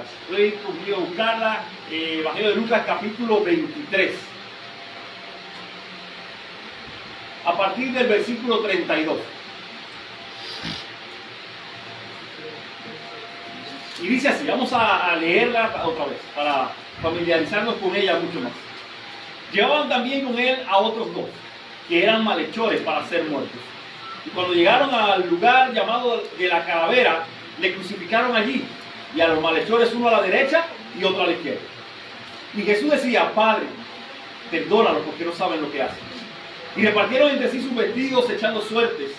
Lucas. Pueden ir conmigo a buscarla, Evangelio de Lucas capítulo 23. A partir del versículo 32. Y dice así, vamos a leerla otra vez, para familiarizarnos con ella mucho más. Llevaban también con él a otros dos, que eran malhechores para ser muertos. Y cuando llegaron al lugar llamado de la Calavera, le crucificaron allí, y a los malhechores uno a la derecha y otro a la izquierda. Y Jesús decía, Padre, perdónalos porque no saben lo que hacen. Y repartieron entre sí sus vestidos echando suertes.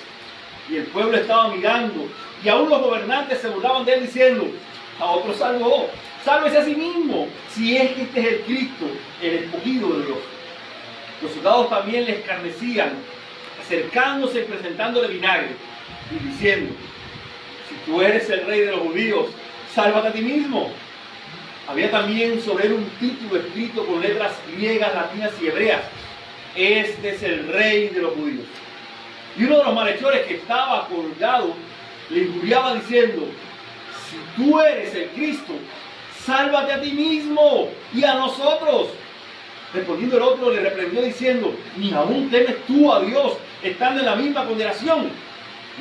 Y el pueblo estaba mirando, y aún los gobernantes se burlaban de él diciendo, a otro salvó, sálvese a sí mismo, si es que este es el Cristo, el escogido de Dios. Los soldados también le escarnecían, acercándose y presentándole vinagre, y diciendo, si tú eres el rey de los judíos, sálvate a ti mismo. Había también sobre él un título escrito con letras griegas, latinas y hebreas, este es el rey de los judíos. Y uno de los malhechores que estaba colgado le injuriaba diciendo, si tú eres el Cristo, sálvate a ti mismo y a nosotros. Respondiendo el otro le reprendió diciendo, ni aún temes tú a Dios, estando en la misma condenación.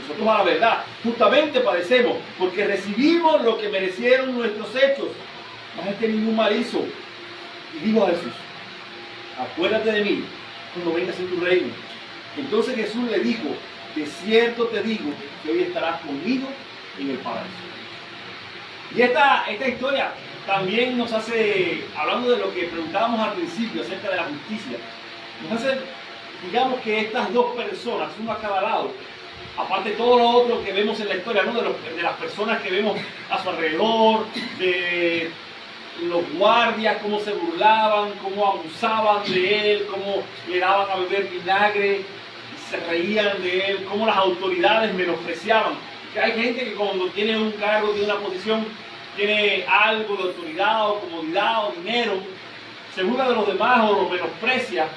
Nosotros a la verdad justamente padecemos, porque recibimos lo que merecieron nuestros hechos, mas este ningún mal hizo. Y dijo a Jesús, acuérdate de mí cuando vengas en tu reino. Entonces Jesús le dijo, de cierto te digo que hoy estarás conmigo en el paraíso. Y esta historia también nos hace, hablando de lo que preguntábamos al principio acerca de la justicia, nos hace, digamos que estas dos personas, uno a cada lado, aparte de todo lo otro que vemos en la historia, ¿no? de las personas que vemos a su alrededor, de los guardias, cómo se burlaban, cómo abusaban de él, cómo le daban a beber vinagre, se reían de él, cómo las autoridades menospreciaban. Que hay gente que cuando tiene un cargo, tiene una posición, tiene algo de autoridad o comodidad o dinero, se burla de los demás o los menosprecia,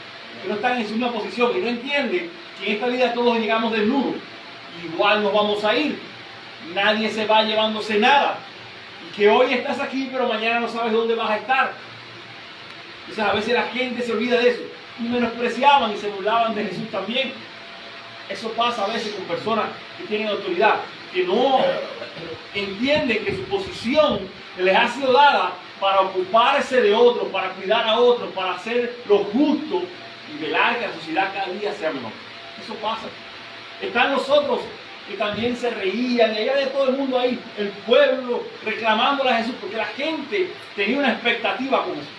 que no están en su misma posición y no entienden que en esta vida todos llegamos desnudos. Igual nos vamos a ir. Nadie se va llevándose nada. Y que hoy estás aquí, pero mañana no sabes dónde vas a estar. Entonces a veces la gente se olvida de eso. Y menospreciaban y se burlaban de Jesús también. Eso pasa a veces con personas que tienen autoridad, que no entienden que su posición les ha sido dada para ocuparse de otros, para cuidar a otros, para hacer lo justo y velar que la sociedad cada día sea mejor. Eso pasa. Están los otros que también se reían, y había de todo el mundo ahí, el pueblo reclamándole a Jesús, porque la gente tenía una expectativa con eso.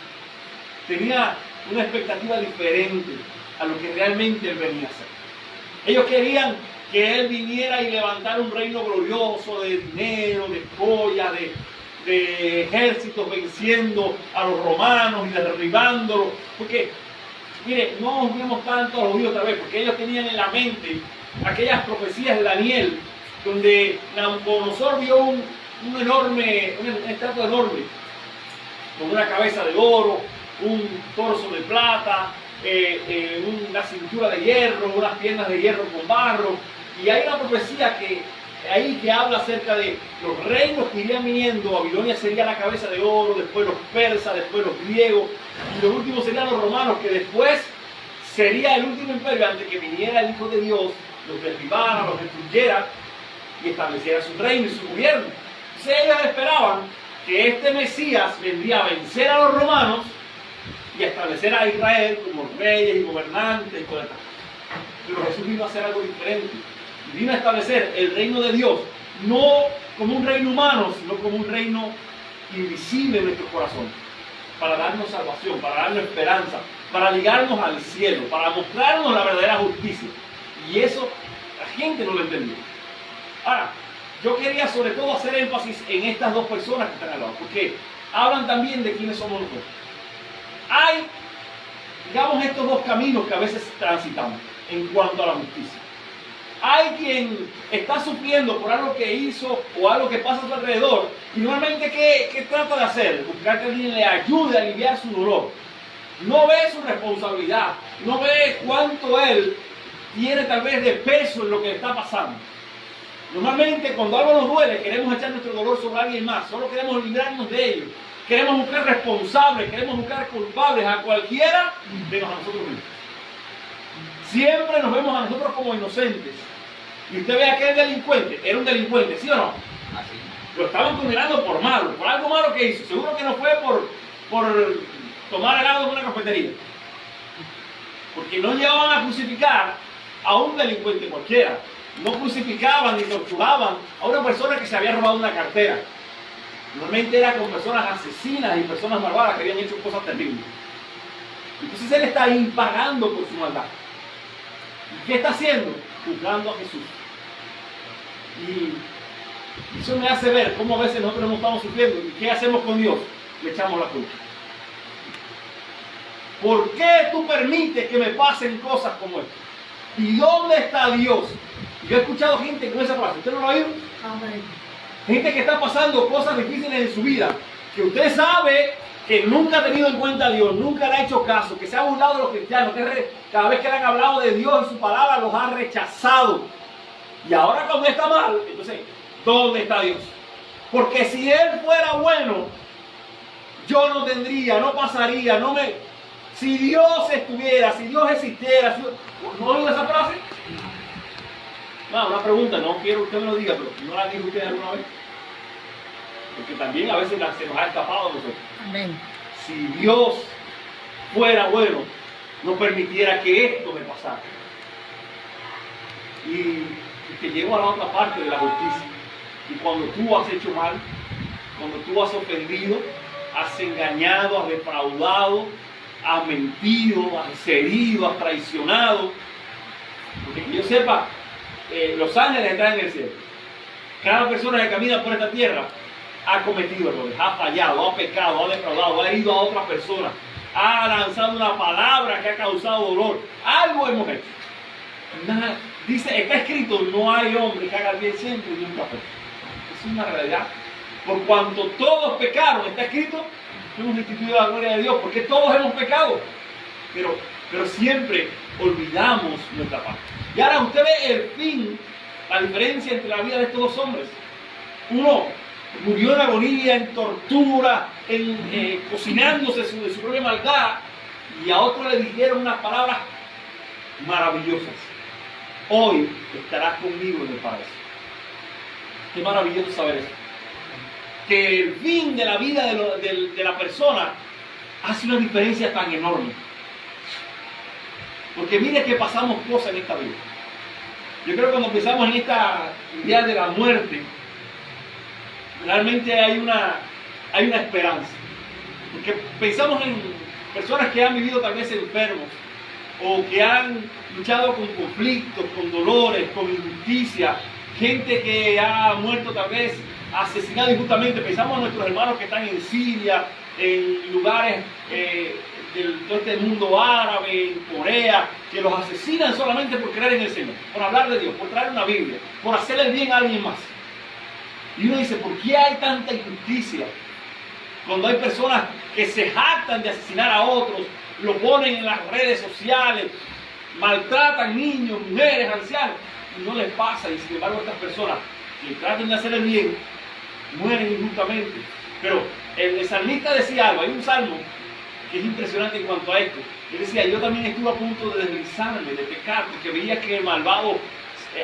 Tenía una expectativa diferente a lo que realmente él venía a hacer. Ellos querían que él viniera y levantara un reino glorioso de dinero, de joyas, de ejércitos venciendo a los romanos y derribándolos. Porque, mire, no nos vemos tanto a los judíos otra vez, porque ellos tenían en la mente aquellas profecías de Daniel, donde Nabucodonosor vio una estatua enorme, con una cabeza de oro, un torso de plata, una cintura de hierro, unas piernas de hierro con barro. Y hay una profecía que habla acerca de los reinos que irían viniendo. Babilonia sería la cabeza de oro, después los persas, después los griegos, y los últimos serían los romanos, que después sería el último imperio antes que viniera el Hijo de Dios, los derribara, los destruyera y estableciera su reino y su gobierno. Entonces ellos esperaban que este Mesías vendría a vencer a los romanos y a establecer a Israel como reyes y gobernantes y todo esto. Pero Jesús vino a hacer algo diferente. Vino a establecer el reino de Dios, no como un reino humano, sino como un reino invisible en nuestros corazones, para darnos salvación, para darnos esperanza, para ligarnos al cielo, para mostrarnos la verdadera justicia. Y eso la gente no lo entendió. Ahora, yo quería sobre todo hacer énfasis en estas dos personas que están al lado, porque hablan también de quiénes somos nosotros. Hay, digamos, estos dos caminos que a veces transitamos en cuanto a la justicia. Hay quien está sufriendo por algo que hizo o algo que pasa a su alrededor, y normalmente ¿qué trata de hacer? Buscar que alguien le ayude a aliviar su dolor. No ve su responsabilidad, no ve cuánto él tiene tal vez de peso en lo que le está pasando. Normalmente cuando algo nos duele, queremos echar nuestro dolor sobre alguien más, solo queremos librarnos de ello. Queremos buscar responsables, queremos buscar culpables a cualquiera menos a nosotros mismos. Siempre nos vemos a nosotros como inocentes. Y usted ve a aquel delincuente, era un delincuente, ¿sí o no? Así. Lo estaban condenando por malo, por algo malo que hizo. Seguro que no fue por tomar helado en una cafetería. Porque no llevaban a crucificar a un delincuente cualquiera. No crucificaban ni torturaban a una persona que se había robado una cartera. Normalmente era con personas asesinas y personas malvadas que habían hecho cosas terribles. Entonces él está ahí pagando por su maldad. ¿Y qué está haciendo? Juzgando a Jesús. Y eso me hace ver cómo a veces nosotros no estamos sufriendo. ¿Y qué hacemos con Dios? Le echamos la culpa. ¿Por qué tú permites que me pasen cosas como esta? ¿Y dónde está Dios? Yo he escuchado gente con esa frase. ¿Usted no lo ha oído? Amén. Gente que está pasando cosas difíciles en su vida, que usted sabe que nunca ha tenido en cuenta a Dios, nunca le ha hecho caso, que se ha burlado de los cristianos, que cada vez que le han hablado de Dios y su palabra los ha rechazado. Y ahora cuando está mal, entonces, ¿dónde está Dios? Porque si Él fuera bueno, yo no tendría, no pasaría, no me... Si Dios estuviera, si Dios existiera, si... ¿no oigo esa frase? No, una pregunta, no quiero que usted me lo diga, pero ¿no la dijo usted alguna vez? Porque también a veces se nos ha escapado a nosotros. Amén. Si Dios fuera bueno, no permitiera que esto me pasara. Y que llego a la otra parte de la justicia. Y cuando tú has hecho mal, cuando tú has ofendido, has engañado, has defraudado, has mentido, has herido, has traicionado, porque que yo sepa, los ángeles están en el cielo. Cada persona que camina por esta tierra ha cometido errores, ha fallado, ha pecado, ha defraudado, ha herido a otras personas, ha lanzado una palabra que ha causado dolor. Algo hemos hecho. Nada, dice, está escrito, no hay hombre que haga el bien siempre y nunca peque. Es una realidad. Por cuanto todos pecaron, está escrito, hemos instituido la gloria de Dios, porque todos hemos pecado. Pero siempre olvidamos nuestra parte. Y ahora usted ve el fin, la diferencia entre la vida de estos dos hombres. Uno murió en agonía, en tortura, cocinándose de su propia maldad, y a otro le dijeron unas palabras maravillosas. Hoy estarás conmigo en el paraíso. Qué maravilloso saber eso. Que el fin de la vida de la persona hace una diferencia tan enorme. Porque mire que pasamos cosas en esta vida. Yo creo que cuando pensamos en esta idea de la muerte, realmente hay una esperanza. Porque pensamos en personas que han vivido tal vez enfermos, o que han luchado con conflictos, con dolores, con injusticia, gente que ha muerto tal vez asesinado injustamente. Pensamos en nuestros hermanos que están en Siria, en lugares de todo este mundo árabe, en Corea, que los asesinan solamente por creer en el Señor, por hablar de Dios, por traer una Biblia, por hacerle bien a alguien más. Y uno dice, ¿por qué hay tanta injusticia? Cuando hay personas que se jactan de asesinar a otros, lo ponen en las redes sociales, maltratan niños, mujeres, ancianos, y no les pasa. Y sin embargo estas personas que tratan de hacer el bien, mueren injustamente. Pero el salmista decía algo, hay un salmo que es impresionante en cuanto a esto. Él decía, yo también estuve a punto de deslizarme, de pecar, porque veía que el malvado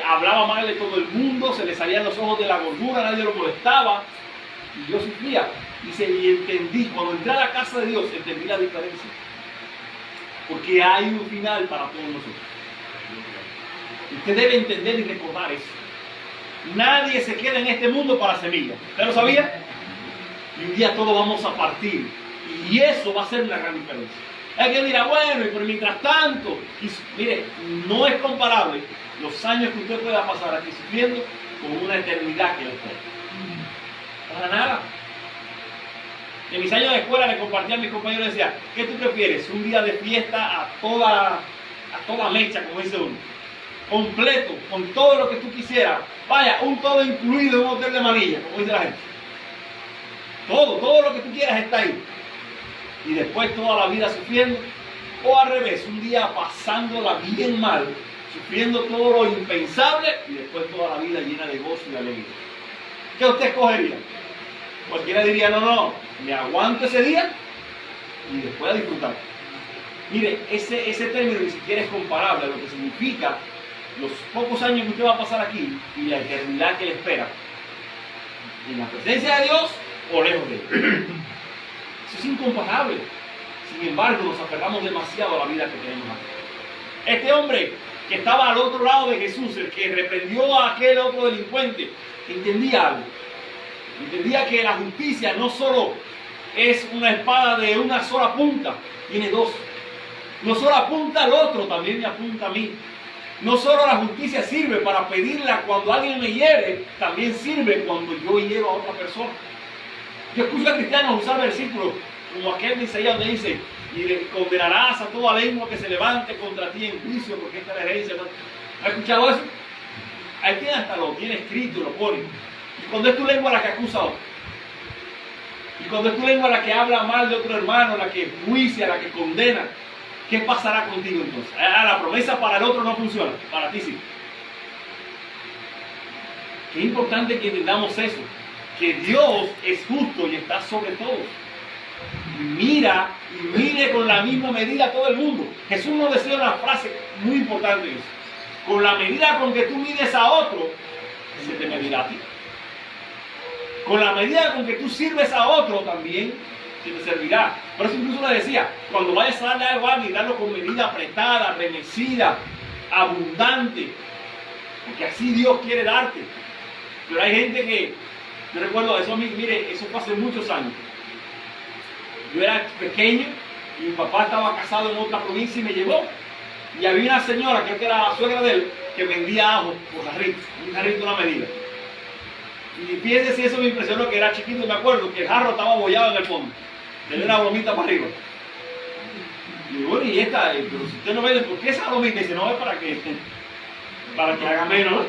hablaba mal de todo el mundo, se le salían los ojos de la gordura, nadie lo molestaba, y yo sufría. Dice, y entendí, cuando entré a la casa de Dios, entendí la diferencia. Porque hay un final para todos nosotros. Usted debe entender y recordar eso. Nadie se queda en este mundo para semillas. ¿Usted lo sabía? Y un día todos vamos a partir. Y eso va a ser una gran diferencia. Hay quien dirá, bueno, pero mientras tanto, mire, no es comparable los años que usted pueda pasar aquí sufriendo con una eternidad que le espera. Para nada. En mis años de escuela le compartía a mis compañeros y decía, ¿qué tú prefieres? Un día de fiesta a toda mecha, como dice uno. Completo, con todo lo que tú quisieras. Vaya, un todo incluido en un hotel de Manilla, como dice la gente. Todo lo que tú quieras está ahí. Y después toda la vida sufriendo. O al revés, un día pasándola bien mal, sufriendo todo lo impensable y después toda la vida llena de gozo y de alegría. ¿Qué usted escogería? Cualquiera diría, no, me aguanto ese día y después a disfrutar. Mire, ese término ni siquiera es comparable a lo que significa los pocos años que usted va a pasar aquí y la eternidad que le espera. En la presencia de Dios o lejos de Él. Eso es incomparable. Sin embargo, nos aferramos demasiado a la vida que tenemos aquí. Este hombre que estaba al otro lado de Jesús, el que reprendió a aquel otro delincuente, entendía algo. Entendía que la justicia no solo es una espada de una sola punta, tiene dos. No solo apunta al otro, también me apunta a mí. No solo la justicia sirve para pedirla cuando alguien me hiere, también sirve cuando yo hiero a otra persona. Yo escucho a cristianos usar versículos como aquel de Isaías donde dice, y le condenarás a toda lengua que se levante contra ti en juicio, porque esta es la herencia. ¿Has escuchado eso? Ahí tiene hasta lo tiene escrito, lo pone. Y cuando es tu lengua la que acusa a otro. Y cuando es tu lengua la que habla mal de otro hermano, la que juicia, la que condena, ¿qué pasará contigo entonces? La promesa para el otro no funciona, para ti sí. Qué importante que entendamos eso, que Dios es justo y está sobre todos. Y mira y mire con la misma medida a todo el mundo. Jesús nos decía una frase muy importante: con la medida con que tú mides a otro, se te medirá a ti. Con la medida con que tú sirves a otro, también se te servirá. Por eso incluso le decía, cuando vayas a darle algo a alguien, darlo con medida apretada, remecida, abundante, porque así Dios quiere darte. Pero hay gente que, yo recuerdo eso a mí, mire, eso fue hace muchos años. Yo era pequeño y mi papá estaba casado en otra provincia y me llevó. Y había una señora, creo que era la suegra de él, que vendía ajo por jarrito, un jarrito una medida. Y fíjense si eso me impresionó, que era chiquito, me acuerdo que el jarro estaba abollado en el fondo. Tenía una bromita para arriba. Y bueno, y esta, pero si usted no ve, ¿por qué esa bromita? Y dice, no, es para que haga menos, ¿no?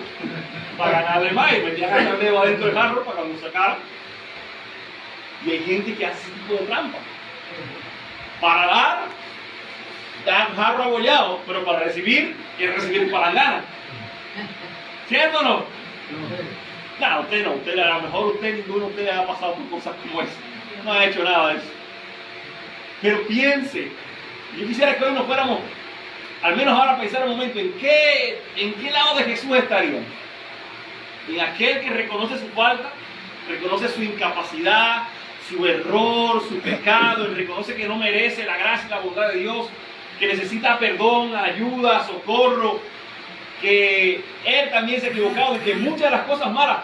Para ganarle más. Y metía el dedo adentro del jarro para cuando sacara. Y hay gente que hace ese tipo de trampa. Para dar un jarro abollado, pero para recibir, quiere recibir palangana. ¿Cierto o no? No, usted no, usted a lo mejor ninguno de ustedes ha pasado por cosas como esa. No ha hecho nada de eso. Pero piense, yo quisiera que hoy nos fuéramos, al menos ahora pensar un momento, ¿en qué lado de Jesús estaríamos? En aquel que reconoce su falta, reconoce su incapacidad, su error, su pecado, y reconoce que no merece la gracia y la bondad de Dios, que necesita perdón, ayuda, socorro, que él también se ha equivocado y que muchas de las cosas malas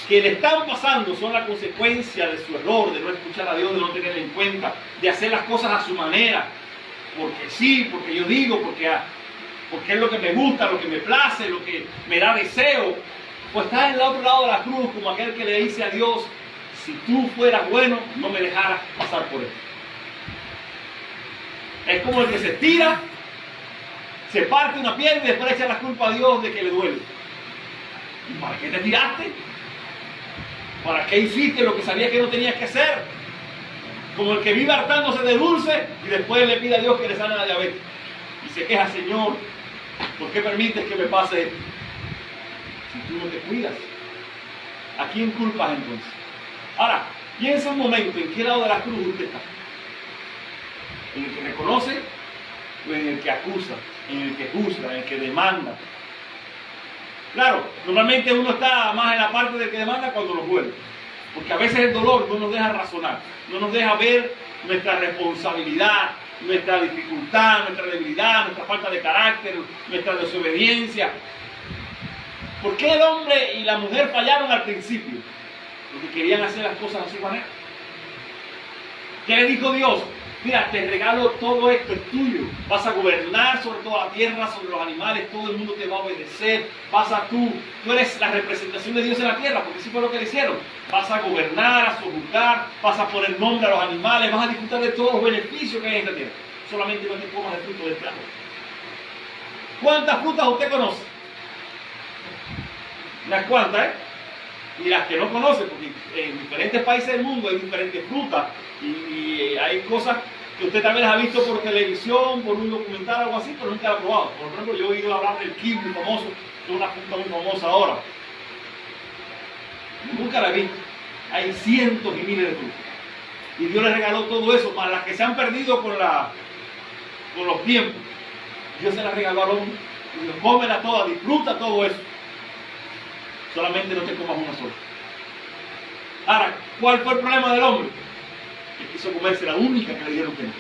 que le están pasando son la consecuencia de su error, de no escuchar a Dios, de no tenerle en cuenta, de hacer las cosas a su manera, porque sí, porque yo digo, porque es lo que me gusta, lo que me place, lo que me da deseo. Pues está en el otro lado de la cruz como aquel que le dice a Dios, si tú fueras bueno, no me dejaras pasar por él. Es como el que se tira, se parte una pierna y después echa la culpa a Dios de que le duele. ¿Y para qué te tiraste? ¿Para qué hiciste lo que sabías que no tenías que hacer? Como el que vive hartándose de dulce y después le pide a Dios que le sane la diabetes. Y se queja, Señor, ¿por qué permites que me pase esto? Si tú no te cuidas, ¿a quién culpas entonces? Ahora, piensa un momento, ¿en qué lado de la cruz usted está? ¿En el que reconoce o en el que acusa? ¿En el que juzga? ¿En el que demanda? Claro, normalmente uno está más en la parte del que demanda cuando nos duele. Porque a veces el dolor no nos deja razonar, no nos deja ver nuestra responsabilidad, nuestra dificultad, nuestra debilidad, nuestra falta de carácter, nuestra desobediencia. ¿Por qué el hombre y la mujer fallaron al principio? Porque querían hacer las cosas a su manera. ¿Qué le dijo Dios? Mira, te regalo todo esto, es tuyo. Vas a gobernar sobre toda la tierra, sobre los animales, todo el mundo te va a obedecer. Tú eres la representación de Dios en la tierra, porque sí fue lo que le hicieron. Vas a gobernar, a sojuzgar, vas a poner nombre a los animales, vas a disfrutar de todos los beneficios que hay en esta tierra. Solamente no te comas el fruto del árbol. ¿Cuántas frutas usted conoce? Unas cuantas, ¿eh? Y las que no conoce, porque en diferentes países del mundo hay diferentes frutas y hay cosas que usted tal vez ha visto por televisión, por un documental, algo así, pero nunca lo ha probado. Por ejemplo, yo he oído hablar del kiwi famoso, que es una fruta muy famosa ahora. Nunca la he visto. Hay cientos y miles de frutas. Y Dios le regaló todo eso, más las que se han perdido con los tiempos. Dios se las regaló al hombre. Y lo cómela toda, disfruta todo eso. Solamente no te comas una sola. Ahora, ¿cuál fue el problema del hombre? Que quiso comerse la única que le dieron que no.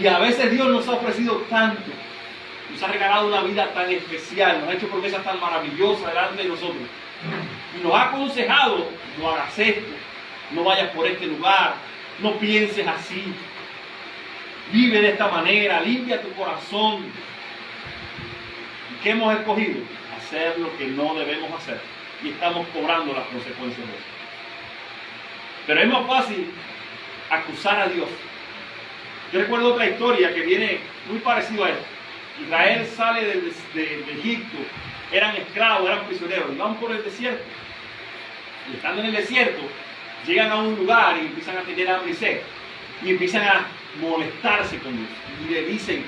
Y a veces Dios nos ha ofrecido tanto, nos ha regalado una vida tan especial, nos ha hecho promesas tan maravillosas delante de nosotros. Y nos ha aconsejado, no hagas esto, no vayas por este lugar, no pienses así, vive de esta manera, limpia tu corazón. ¿Y qué hemos escogido? Hacer lo que no debemos hacer. Y estamos cobrando las consecuencias de eso. Pero es más fácil acusar a Dios. Yo recuerdo otra historia que viene muy parecido a esto. Israel sale de Egipto, eran esclavos, eran prisioneros, y van por el desierto. Y estando en el desierto, llegan a un lugar y empiezan a tener hambre y sed. Y empiezan a molestarse con Dios. Y le dicen,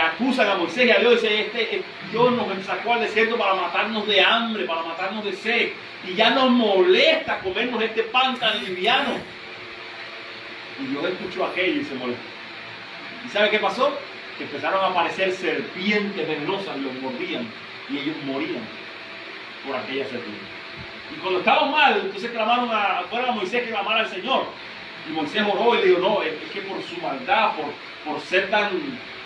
acusan a Moisés y a Dios, dicen, Dios nos sacó al desierto para matarnos de hambre, para matarnos de sed. Y ya nos molesta comernos este pan tan liviano. Y Dios escuchó aquello y se molestó. ¿Y sabe qué pasó? Que empezaron a aparecer serpientes venenosas, los mordían y ellos morían por aquella serpiente. Y cuando estaban mal, entonces clamaron fuera a Moisés que clamara al Señor. Y Moisés oró y le dijo, no, es que por su maldad, por ser tan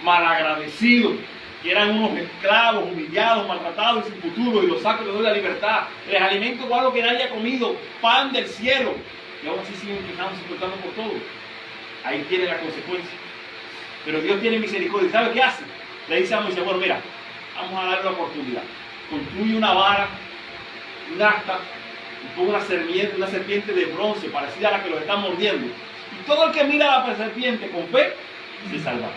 malagradecidos, que eran unos esclavos, humillados, maltratados y sin futuro, y los saco y les doy la libertad, les alimento con algo que nadie ha comido, pan del cielo, y aún así siguen quejándose y cortando por todo. Ahí tiene la consecuencia. Pero Dios tiene misericordia. ¿Sabe qué hace? Le dice a Moisés, bueno, mira, vamos a darle la oportunidad. Construye una vara, un asta, y pon una serpiente de bronce parecida a la que los están mordiendo. Y todo el que mira a la serpiente con fe, se salvará.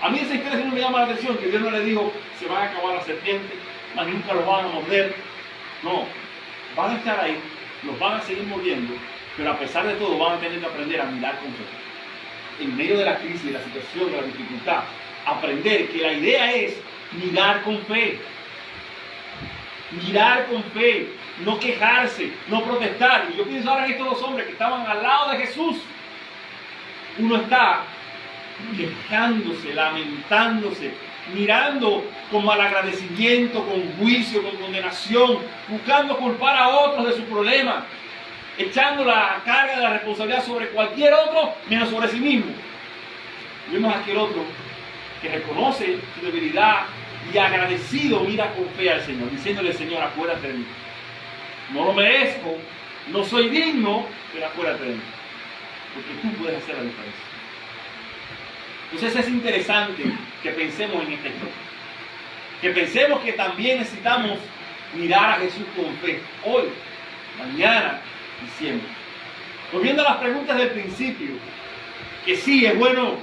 A mí esa historia no me llama la atención, que Dios no le dijo, se van a acabar las serpientes, mas nunca los van a morder. No, van a estar ahí, los van a seguir mordiendo, pero a pesar de todo van a tener que aprender a mirar con fe. En medio de la crisis, de la situación, de la dificultad, aprender que la idea es mirar con fe. Mirar con fe, no quejarse, no protestar. Y yo pienso ahora en estos dos hombres que estaban al lado de Jesús. Uno está quejándose, lamentándose, mirando con malagradecimiento, con juicio, con condenación, buscando culpar a otros de su problema, echando la carga de la responsabilidad sobre cualquier otro, menos sobre sí mismo. Vemos a aquel otro que reconoce su debilidad y agradecido mira con fe al Señor, diciéndole, Señor, acuérdate de mí. No lo merezco, no soy digno, pero acuérdate de mí, porque tú puedes hacer la diferencia. Entonces es interesante que pensemos en esta historia, que pensemos que también necesitamos mirar a Jesús con fe, hoy, mañana y siempre. Volviendo a las preguntas del principio, que sí es bueno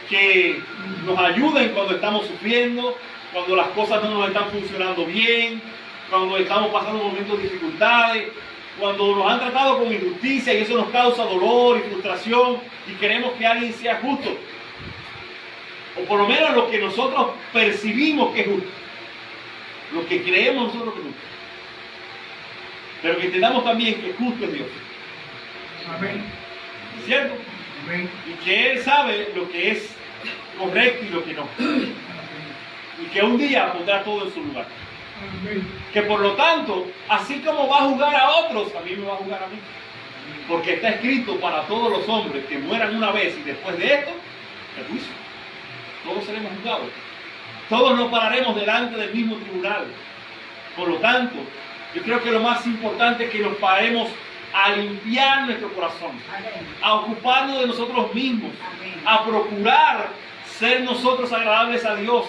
que nos ayuden cuando estamos sufriendo, cuando las cosas no nos están funcionando bien, cuando estamos pasando momentos de dificultades, cuando nos han tratado con injusticia y eso nos causa dolor y frustración y queremos que alguien sea justo, o por lo menos lo que nosotros percibimos que es justo, lo que creemos nosotros que es justo, pero que entendamos también que justo es Dios. Amén. ¿Cierto? Amén. Y que Él sabe lo que es correcto y lo que no. Y que un día pondrá todo en su lugar. Amén. Que por lo tanto, así como va a juzgar a otros, también me va a juzgar a mí. Porque está escrito para todos los hombres que mueran una vez y después de esto, el juicio. Todos seremos juzgados. Todos nos pararemos delante del mismo tribunal. Por lo tanto, yo creo que lo más importante es que nos paremos a limpiar nuestro corazón, a ocuparnos de nosotros mismos, a procurar ser nosotros agradables a Dios.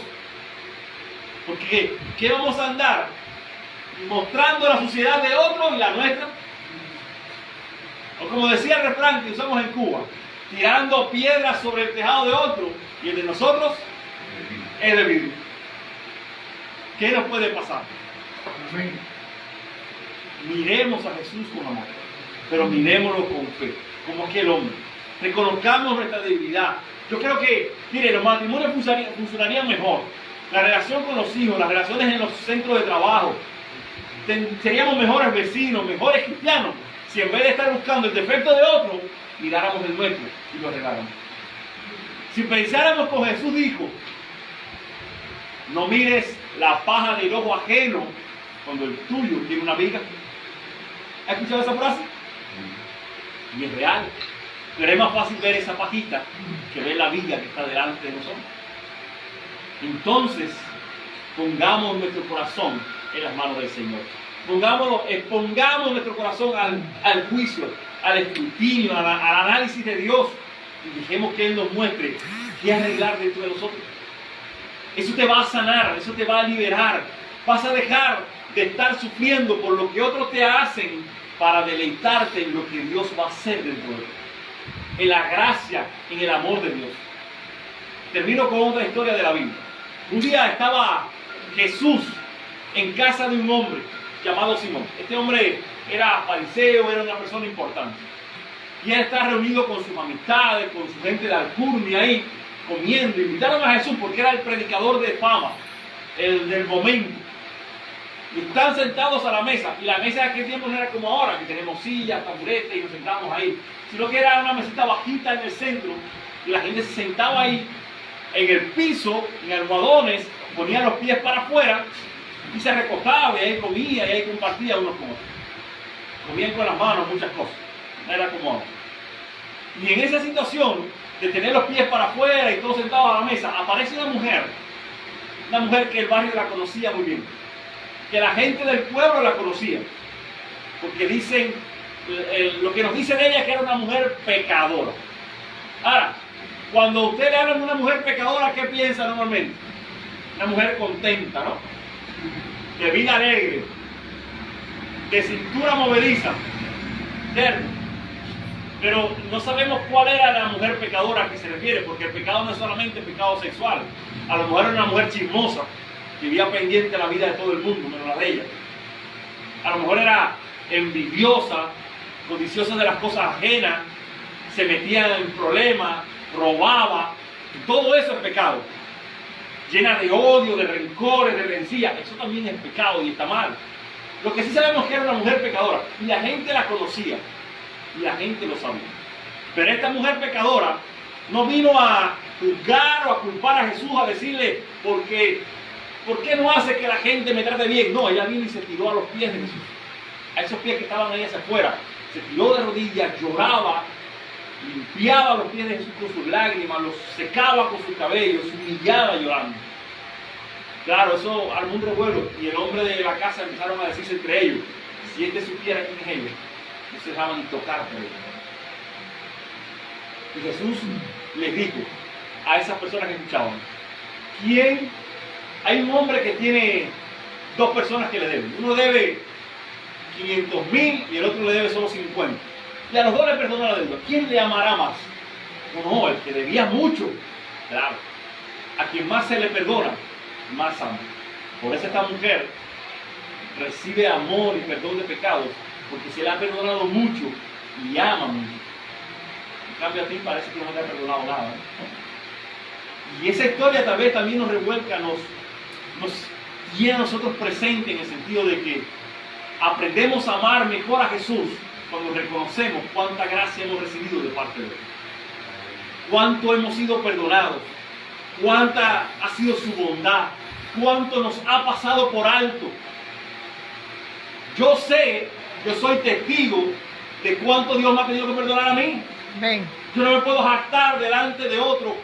Porque ¿qué vamos a andar? Mostrando la suciedad de otros y la nuestra. O como decía el refrán que usamos en Cuba, tirando piedras sobre el tejado de otro y el de nosotros es de vidrio. ¿Qué nos puede pasar? Amén. Miremos a Jesús con amor, pero miremoslo con fe, como aquel hombre Reconozcamos nuestra debilidad. Yo creo que, mire, los matrimonios funcionarían mejor. La relación con los hijos, las relaciones en los centros de trabajo. Seríamos mejores vecinos, mejores cristianos, si en vez de estar buscando el defecto de otro, miráramos el nuestro y lo arregláramos. Si pensáramos como Jesús dijo, no mires la paja del ojo ajeno cuando el tuyo tiene una viga. ¿Has escuchado esa frase? Y es real. Pero es más fácil ver esa pajita que ver la viga que está delante de nosotros. Entonces, pongamos nuestro corazón en las manos del Señor. Expongamos nuestro corazón al juicio, al escrutinio, al análisis de Dios y dejemos que Él nos muestre qué arreglar dentro de nosotros. Eso te va a sanar, eso te va a liberar. Vas a dejar de estar sufriendo por lo que otros te hacen para deleitarte en lo que Dios va a hacer dentro de ti. En la gracia, en el amor de Dios. Termino con otra historia de la Biblia. Un día estaba Jesús en casa de un hombre llamado Simón. Este hombre era fariseo, era una persona importante. Y él está reunido con sus amistades, con su gente de alcurnia ahí, comiendo. Invitaron a Jesús porque era el predicador de fama, el del momento. Y están sentados a la mesa. Y la mesa de aquel tiempo no era como ahora, que tenemos sillas, taburetes y nos sentamos ahí. Sino que era una mesita bajita en el centro. Y la gente se sentaba ahí en el piso, en almohadones, ponía los pies para afuera y se recostaba y ahí comía y ahí compartía unos con otros. Comían con las manos muchas cosas. No era como ahora. Y en esa situación de tener los pies para afuera y todos sentados a la mesa, aparece una mujer que el barrio la conocía muy bien, que la gente del pueblo la conocía, porque dicen, lo que nos dicen de ella, que era una mujer pecadora. Ahora, cuando usted le habla de una mujer pecadora, ¿qué piensa normalmente? Una mujer contenta, ¿no? De vida alegre, de cintura movediza, ¿cierto? Pero no sabemos cuál era la mujer pecadora a que se refiere, porque el pecado no es solamente pecado sexual. A lo mejor era una mujer chismosa, que vivía pendiente de la vida de todo el mundo, menos la de ella. A lo mejor era envidiosa, codiciosa de las cosas ajenas, se metía en problemas, robaba. Todo eso es pecado. Llena de odio, de rencores, de rencilla. Eso también es pecado y está mal. Lo que sí sabemos es que era una mujer pecadora. Y la gente la conocía. Y la gente lo sabía. Pero esta mujer pecadora no vino a juzgar o a culpar a Jesús, a decirle, ¿por qué no hace que la gente me trate bien? No, ella vino y se tiró a los pies de Jesús. A esos pies que estaban ahí hacia afuera. Se tiró de rodillas, lloraba, limpiaba los pies de Jesús con sus lágrimas, los secaba con sus cabellos, se humillaba llorando. Claro, eso armó un revuelo. Y el hombre de la casa empezaron a decirse entre ellos, si este supiera quién es ella, no se dejaban ni tocar por ella. Y Jesús les dijo a esas personas que escuchaban, ¿quién? Hay un hombre que tiene dos personas que le deben. Uno debe 500,000 y el otro le debe solo 50. Y a los dos le perdonó la deuda. ¿Quién le amará más? No, el que debía mucho. Claro. A quien más se le perdona, más ama. Por eso esta mujer recibe amor y perdón de pecados, porque se le ha perdonado mucho y ama mucho. En cambio a ti parece que no te ha perdonado nada, ¿no? Y esa historia tal vez también nos revuelca, nos tiene a nosotros presente en el sentido de que aprendemos a amar mejor a Jesús cuando reconocemos cuánta gracia hemos recibido de parte de Él. Cuánto hemos sido perdonados, cuánta ha sido su bondad, cuánto nos ha pasado por alto. Yo soy testigo de cuánto Dios me ha tenido que perdonar a mí. Amén. Yo no me puedo jactar delante de otro.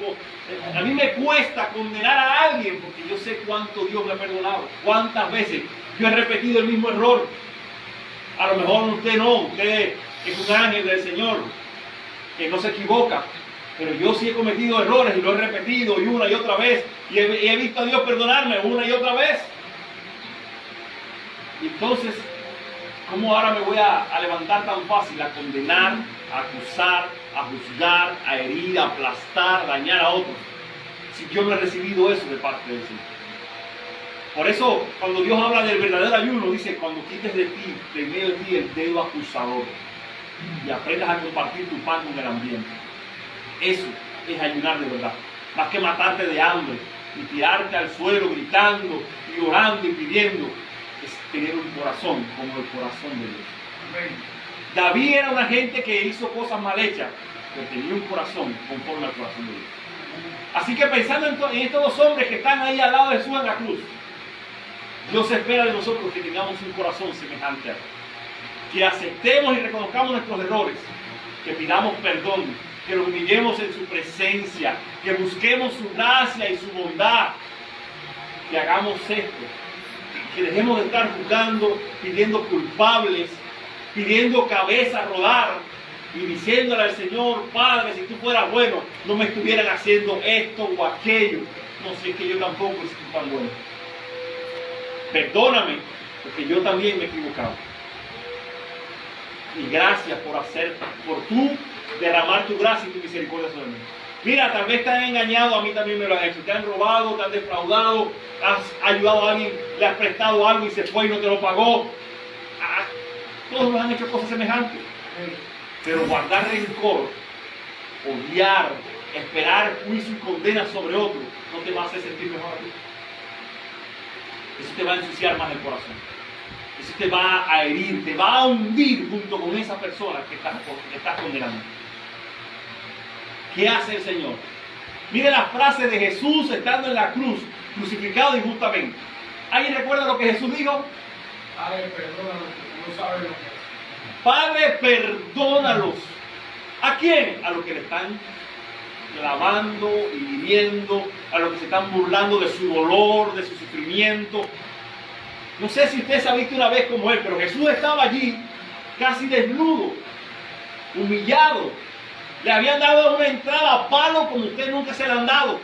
A mí me cuesta condenar a alguien porque yo sé cuánto Dios me ha perdonado. Cuántas veces yo he repetido el mismo error. A lo mejor usted no, usted es un ángel del Señor que no se equivoca. Pero yo sí he cometido errores y lo he repetido y una y otra vez. Y he visto a Dios perdonarme una y otra vez. Y entonces, ¿cómo ahora me voy a levantar tan fácil a condenar, a acusar, a juzgar, a herir, a aplastar, a dañar a otros? Si yo no he recibido eso de parte del Señor. Por eso, cuando Dios habla del verdadero ayuno, dice, cuando quites de ti, de medio de ti, el dedo acusador y aprendas a compartir tu pan con el ambiente. Eso es ayunar de verdad. Más que matarte de hambre y tirarte al suelo gritando y orando y pidiendo, es tener un corazón como el corazón de Dios. Amén. David era una gente que hizo cosas mal hechas, pero tenía un corazón conforme al corazón de Dios. Así que pensando en estos dos hombres que están ahí al lado de Jesús en la cruz, Dios espera de nosotros que tengamos un corazón semejante a él. Que aceptemos y reconozcamos nuestros errores, que pidamos perdón, que nos humillemos en su presencia, que busquemos su gracia y su bondad, que hagamos esto, que dejemos de estar juzgando, pidiendo culpables, pidiendo cabeza rodar y diciéndole al Señor: Padre, si tú fueras bueno, no me estuvieran haciendo esto o aquello. No sé, que yo tampoco soy tan bueno. Perdóname, porque yo también me he equivocado. Y gracias por tú derramar tu gracia y tu misericordia sobre mí. Mira, tal vez te han engañado, a mí también me lo han hecho. Te han robado, te han defraudado, has ayudado a alguien, le has prestado algo y se fue y no te lo pagó. Todos nos han hecho cosas semejantes. Pero guardar rencor, odiar, esperar juicio y condena sobre otro, no te va a hacer sentir mejor a ti. Eso te va a ensuciar más el corazón. Eso te va a herir, te va a hundir junto con esa persona que estás condenando. ¿Qué hace el Señor? Mire la frase de Jesús estando en la cruz, crucificado injustamente. ¿Alguien recuerda lo que Jesús dijo? Padre, perdónalos, porque no saben lo que hacen. Padre, perdónalos. ¿A quién? A los que le están clavando y hiriendo, a los que se están burlando de su dolor, de su sufrimiento. No sé si usted se ha visto una vez como él, pero Jesús estaba allí casi desnudo, humillado. Le habían dado una entrada a palo como usted nunca se le han dado.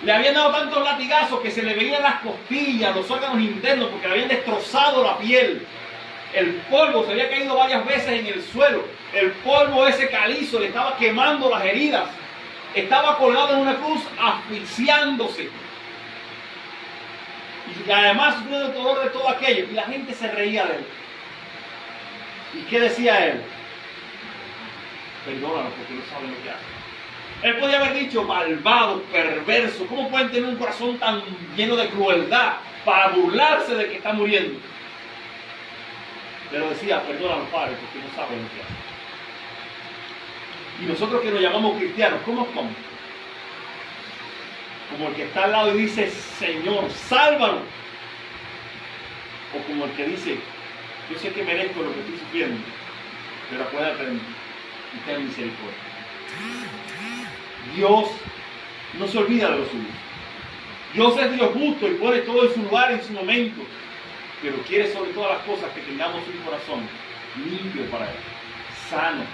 Le habían dado tantos latigazos que se le veían las costillas, los órganos internos, porque le habían destrozado la piel. El polvo se había caído varias veces en el suelo. El polvo ese calizo le estaba quemando las heridas. Estaba colgado en una cruz asfixiándose. Y además sufriendo el dolor de todo aquello. Y la gente se reía de él. ¿Y qué decía él? Perdónalo porque no saben lo que hacen. Él podía haber dicho: malvado, perverso. ¿Cómo pueden tener un corazón tan lleno de crueldad para burlarse del que está muriendo? Pero decía: perdónalo, Padre, porque no saben lo que hacen. Y nosotros que nos llamamos cristianos, ¿cómo somos? Como el que está al lado y dice: Señor, sálvalo. O como el que dice: yo sé que merezco lo que estoy sufriendo, pero acuérdate de mí y ten misericordia. Dios no se olvida de los suyos. Dios es Dios justo y pone todo en su lugar, en su momento, pero quiere sobre todas las cosas que tengamos un corazón limpio para Él, sano,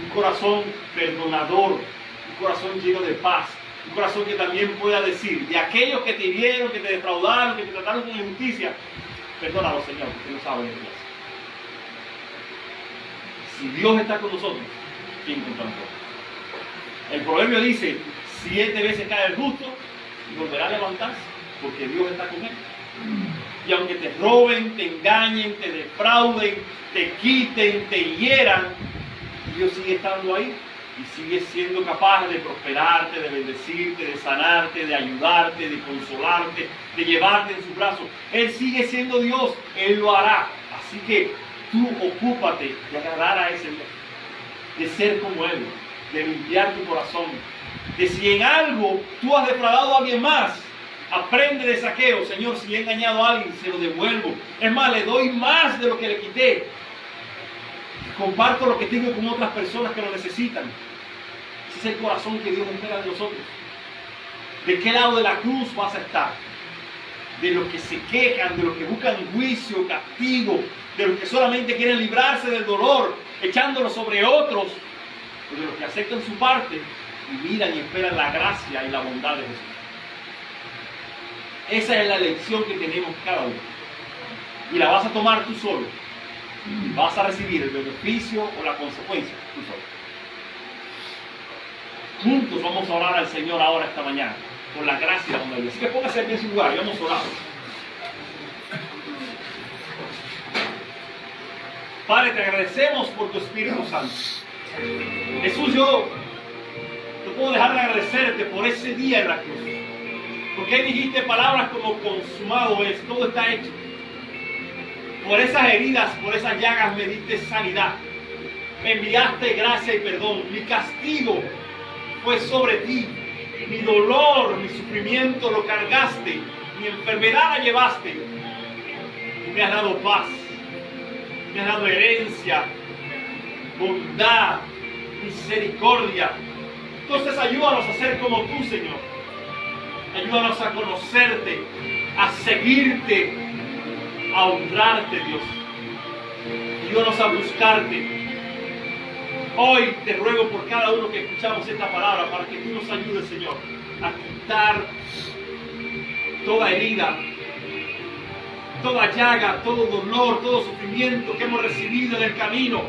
un corazón perdonador, un corazón lleno de paz, un corazón que también pueda decir: de aquellos que te hirieron, que te defraudaron, que te trataron con injusticia, perdónalo, Señor, porque no saben lo que hacen. Si Dios está con nosotros, ¿quién contra nosotros? El proverbio dice: 7 veces cae el justo y volverá a levantarse, porque Dios está con él. Y aunque te roben, te engañen, te defrauden, te quiten, te hieran, Dios sigue estando ahí y sigue siendo capaz de prosperarte, de bendecirte, de sanarte, de ayudarte, de consolarte, de llevarte en sus brazos. Él sigue siendo Dios, Él lo hará. Así que tú ocúpate de agradar a ese Dios, de ser como Él, de limpiar tu corazón, de si en algo tú has defraudado a alguien más, aprende de Zaqueo: Señor, si he engañado a alguien, se lo devuelvo. Es más, le doy más de lo que le quité. Comparto lo que tengo con otras personas que lo necesitan. Ese es el corazón que Dios espera de nosotros. ¿De qué lado de la cruz vas a estar? ¿De los que se quejan, de los que buscan juicio, castigo, de los que solamente quieren librarse del dolor, echándolo sobre otros, o de los que aceptan su parte y miran y esperan la gracia y la bondad de Jesús? Esa es la elección que tenemos cada uno. Y la vas a tomar tú solo. Vas a recibir el beneficio o la consecuencia tú solo. Juntos vamos a orar al Señor ahora esta mañana, por la gracia de Dios. Así que póngase en su lugar y vamos a orar. Padre, te agradecemos por tu Espíritu Santo. Jesús, yo puedo dejar de agradecerte por ese día en la cruz. Porque dijiste palabras como consumado es, todo está hecho. Por esas heridas, por esas llagas me diste sanidad. Me enviaste gracia y perdón. Mi castigo fue sobre ti. Mi dolor, mi sufrimiento lo cargaste. Mi enfermedad la llevaste. Y me has dado paz. Me has dado herencia, bondad, misericordia. Entonces ayúdanos a ser como tú, Señor. Ayúdanos a conocerte, a seguirte, a honrarte, Dios. Ayúdanos a buscarte. Hoy te ruego por cada uno que escuchamos esta palabra para que tú nos ayudes, Señor, a quitar toda herida, toda llaga, todo dolor, todo sufrimiento que hemos recibido en el camino,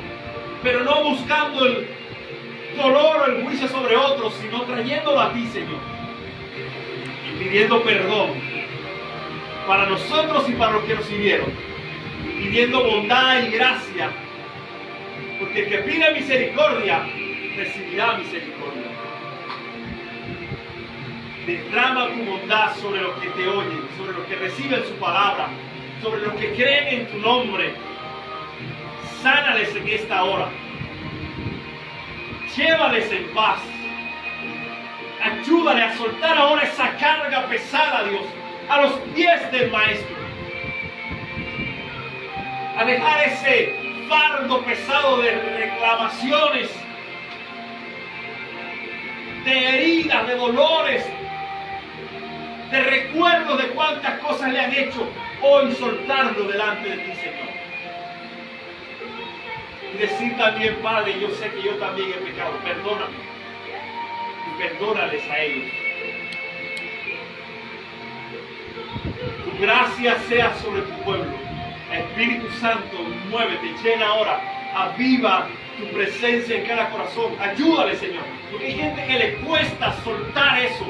pero no buscando el dolor o el juicio sobre otros, sino trayéndolo a ti, Señor, y pidiendo perdón para nosotros y para los que nos siguieron, pidiendo bondad y gracia, porque el que pide misericordia recibirá misericordia. Derrama tu bondad sobre los que te oyen, sobre los que reciben su palabra, sobre los que creen en tu nombre. Sánales en esta hora. Llévales en paz. Ayúdale a soltar ahora esa carga pesada, Dios, a los pies del Maestro. A dejar ese fardo pesado de reclamaciones, de heridas, de dolores, de recuerdos de cuántas cosas le han hecho. Hoy soltarlo delante de ti, Señor. Y decir también, Padre, yo sé que yo también he pecado, perdóname. Y perdónales a ellos. Tu gracia sea sobre tu pueblo. Espíritu Santo, muévete, llena ahora, aviva tu presencia en cada corazón. Ayúdale, Señor, porque hay gente que le cuesta soltar eso.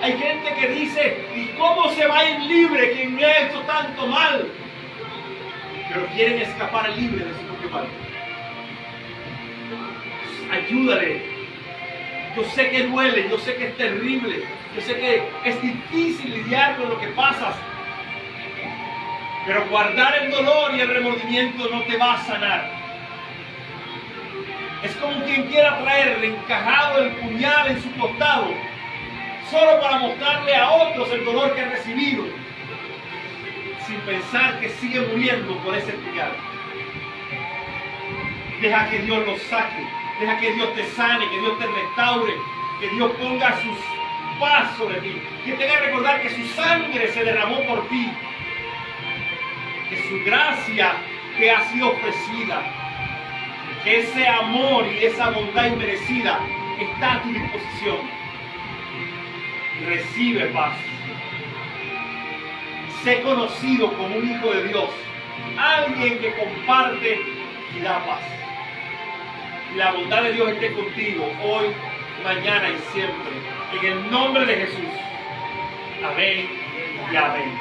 Hay gente que dice, ¿y cómo se va a ir libre quien me ha hecho tanto mal? Pero quieren escapar libre de su propio mal. Ayúdale. Yo sé que duele, yo sé que es terrible, yo sé que es difícil lidiar con lo que pasas. Pero guardar el dolor y el remordimiento no te va a sanar. Es como quien quiera traer encajado el puñal en su costado, solo para mostrarle a otros el dolor que ha recibido, sin pensar que sigue muriendo por ese puñal. Deja que Dios lo saque, deja que Dios te sane, que Dios te restaure, que Dios ponga sus paz sobre ti, que te haga recordar que su sangre se derramó por ti, que su gracia te ha sido ofrecida, que ese amor y esa bondad inmerecida está a tu disposición. Recibe paz. Sé conocido como un hijo de Dios, alguien que comparte y da paz. Y la bondad de Dios esté contigo hoy, mañana y siempre. En el nombre de Jesús. Amén y amén.